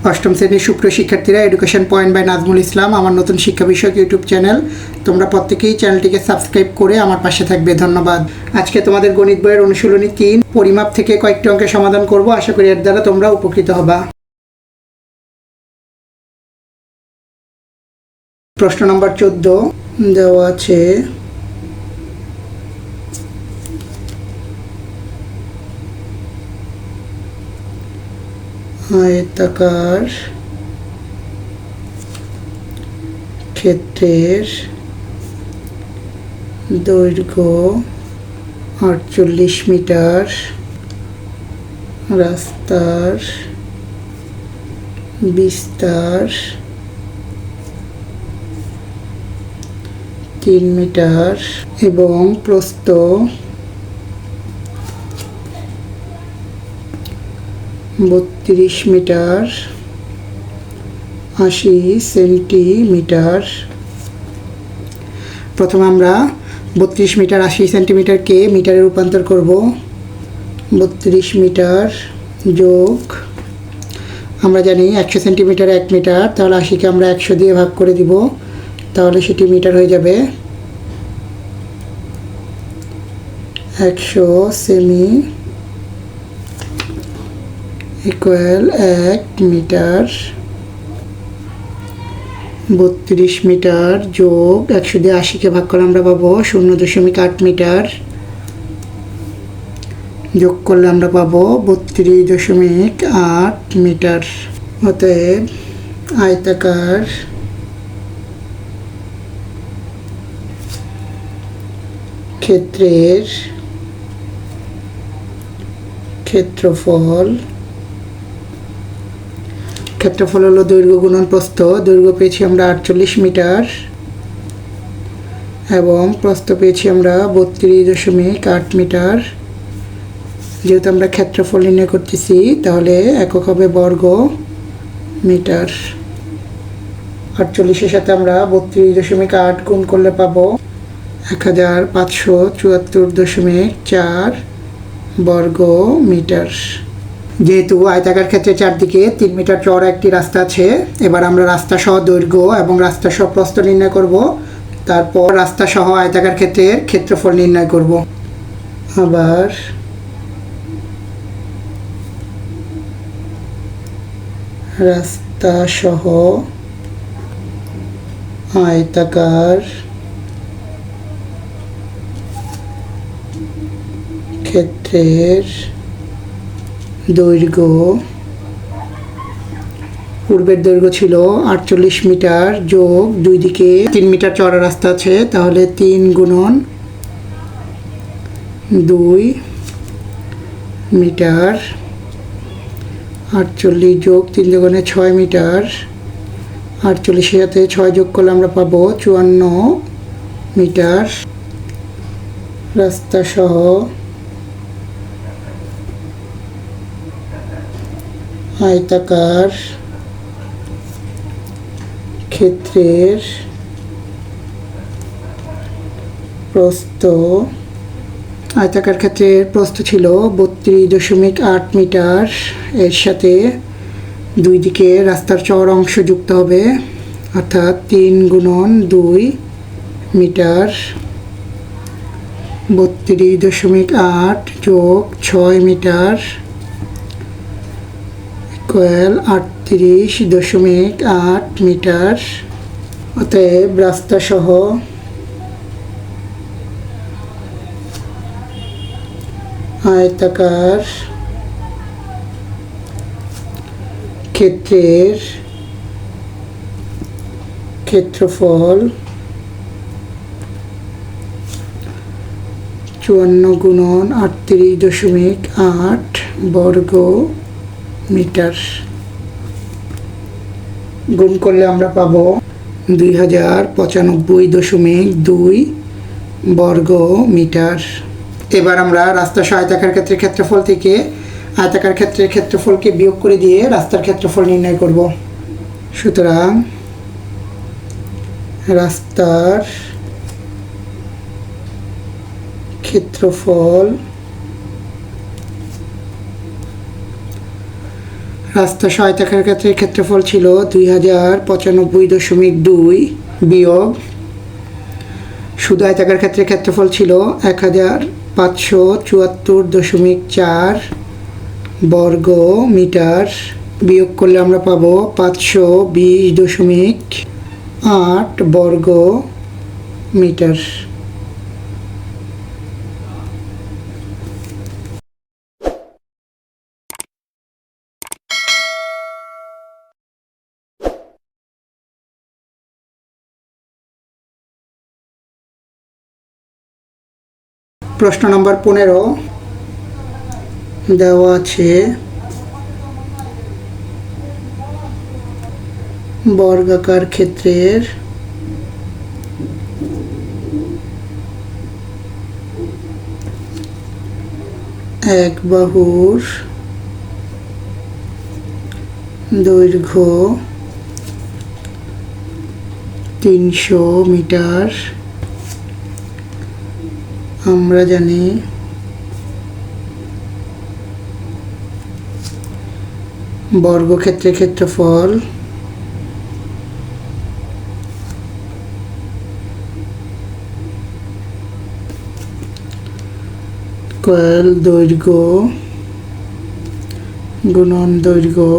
অষ্টম শ্রেণীর সুপ্রিয় শিক্ষার্থীরা, education point by Nazmul Islam আমার নতুন শিক্ষা বিষয়ক ইউটিউব চ্যানেল। তোমরা প্রত্যেকেই চ্যানেলটিকে সাবস্ক্রাইব করে আমার পাশে থাকবে, ধন্যবাদ। আজকে তোমাদের গণিত বইয়ের অনুশীলনী 3 পরিমাপ থেকে কয়েকটি অঙ্কের সমাধান করব। আশা করি এর দ্বারা তোমরা উপকৃত হবা। প্রশ্ন নম্বর 14 দেওয়া আছে। আয়তাকার ক্ষেত্রের দৈর্ঘ্য 48 মিটার, রাস্তার বিস্তার 3 মিটার এবং প্রস্থ 32 মিটার 80 সেন্টিমিটার। প্রথমে আমরা 32 মিটার 80 সেন্টিমিটারকে মিটারে রূপান্তর করব। 32 মিটার যোগ, আমরা জানি 100 সেন্টিমিটার 1 মিটার, তাহলে 80কে আমরা 100 দিয়ে ভাগ করে দিব, তাহলে সেটি মিটার হয়ে যাবে। 100 সেমি ইকুয়াল 1 মিটার। 32 মিটার যোগ 100 দিয়ে 80কে ভাগ করে আমরা পাবো 0.8 মিটার, যোগ করলে আমরা পাবো 32.8 মিটার। অতএব আয়তাকার ক্ষেত্রের ক্ষেত্রফল হলো দৈর্ঘ্য গুণন প্রস্থ। দৈর্ঘ্য পেয়েছি আমরা 48 মিটার এবং প্রস্থ পেয়েছি আমরা 32.8 মিটার। যেহেতু আমরা ক্ষেত্রফল নির্ণয় করতেছি, তাহলে একক হবে বর্গ মিটার। 48-এর সাথে আমরা 32.8 গুণ করলে পাবো 1574.4 বর্গ মিটার। যেহেতু আয়তাকার ক্ষেত্রে চারদিকে 3 মিটার চওড়া একটি রাস্তা আছে, এবার আমরা রাস্তা সহ দৈর্ঘ্য এবং রাস্তা সহ প্রস্থ নির্ণয় করব। তারপর রাস্তা সহ আয়তাকার ক্ষেত্রের ক্ষেত্রফল নির্ণয় করব। আবার রাস্তা সহ আয়তাকার ক্ষেত্রের দৈর্ঘ্য, পূর্বের দৈর্ঘ্য ছিল 48 মিটার যোগ দুই দিকে 3 মিটার চওড়া রাস্তা আছে, তাহলে 3 গুণন 2 মিটার, 48 যোগ 3 দুগুণে 6 মিটার। 48-এর সাথে 6 যোগ করলে আমরা পাবো 54 মিটার। রাস্তা সহ আয়তাকার ক্ষেত্রের প্রস্থ, আয়তাকার ক্ষেত্রের প্রস্থ ছিল 32.8 মিটার। এর সাথে দুই দিকে রাস্তার চওড়া অংশ যুক্ত হবে, অর্থাৎ 3 গুণন 2 মিটার। 32.8 যোগ 6 মিটার ইকুয়াল 38.8 মিটার। অতএব রাস্তা সহ আয়তাকার ক্ষেত্রের ক্ষেত্রফল 54 গুণন 38.8 বর্গ মিটার। গুণ করলে আমরা পাবো 2095.2 বর্গ মিটার। এবার আমরা রাস্তা সহ আয়তাকার ক্ষেত্রের ক্ষেত্রফল থেকে আয়তাকার ক্ষেত্রের ক্ষেত্রফলকে বিয়োগ করে দিয়ে রাস্তার ক্ষেত্রফল নির্ণয় করব। সুতরাং রাস্তার ক্ষেত্রফল রাস্তা সহ আয়তাকার ক্ষেত্রের ক্ষেত্রফল ছিল 2095.2 বিয়োগ শুধু আয়তাকার ক্ষেত্রের ক্ষেত্রফল ছিল 1574.4 বর্গ মিটার। বিয়োগ করলে আমরা পাবো 520.8 বর্গ মিটার। প্রশ্ন নম্বর 15 দেওয়া আছে বর্গাকার ক্ষেত্রের এক বাহুর দৈর্ঘ্য 300 মিটার। আমরা জানি বর্গক্ষেত্রের ক্ষেত্রফল কয়েল দৈর্ঘ্য গুণন দৈর্ঘ্য,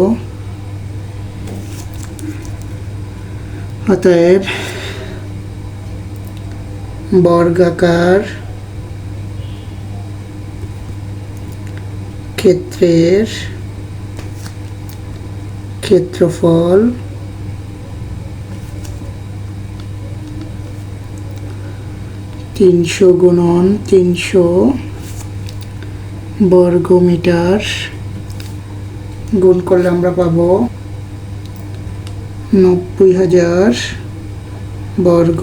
অতএব বর্গাকার ক্ষেত্রের ক্ষেত্রফল তিনশো গুণন 300 বর্গ মিটার। গুণ করলে আমরা পাবো 90,000 বর্গ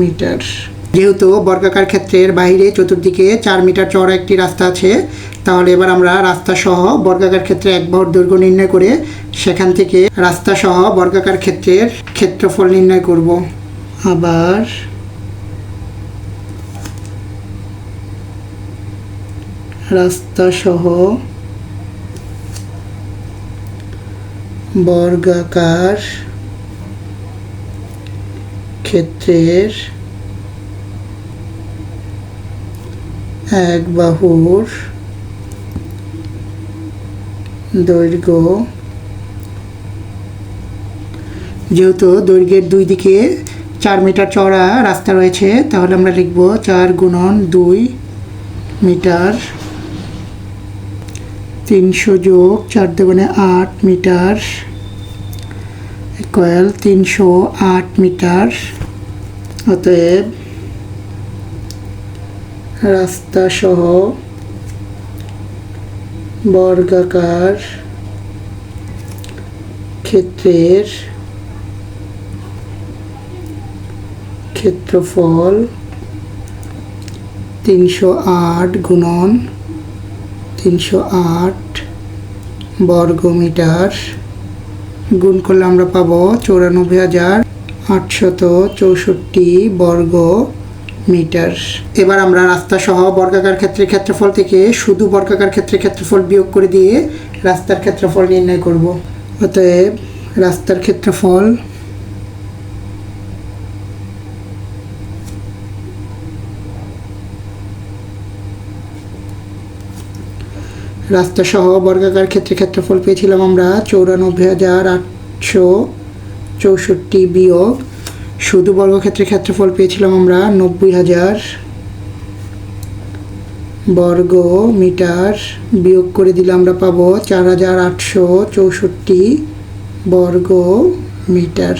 মিটার। যেহেতু বর্গাকার ক্ষেত্রের বাইরে চতুর্দিকে 4 মিটার চওড়া একটি রাস্তা আছে, তাহলে এবার আমরা রাস্তা সহ বর্গাকার ক্ষেত্রে এক বাহুর দৈর্ঘ্য নির্ণয় করে সেখান থেকে রাস্তা সহ বর্গাকার ক্ষেত্রের ক্ষেত্রফল নির্ণয় করব। আবার রাস্তা সহ বর্গাকার ক্ষেত্রের এক বাহুর দৈর্ঘ্য, যেহেতু দৈর্ঘ্যের দুই দিকে 4 মিটার চওড়া রাস্তা রয়েছে, তাহলে আমরা লিখব 4 গুণন 2 মিটার, 300 যোগ 4 দুগুণে 8 মিটার, কয়েল 308 মিটার। অতএব রাস্তা সহ বর্গাকার ক্ষেত্রের ক্ষেত্রফল 308 গুণন 308 বর্গ মিটার। গুণ করলে আমরা পাবো 94,864 বর্গ মিটার। এবার আমরা রাস্তা সহ বর্গাকার ক্ষেত্রের ক্ষেত্রফল থেকে শুধু বর্গাকার ক্ষেত্রের ক্ষেত্রফল বিয়োগ করে দিয়ে রাস্তার ক্ষেত্রফল নির্ণয় করব। অতএব রাস্তার ক্ষেত্রফল রাস্তা সহ বর্গাকার ক্ষেত্রের ক্ষেত্রফল পেয়েছিলাম আমরা 94,864 বিয়োগ শুধু বর্গক্ষেত্রের ক্ষেত্রফল পেয়েছিলাম আমরা 90,000 বর্গ মিটার। বিয়োগ করে দিলে আমরা পাবো 4,864 বর্গ মিটার।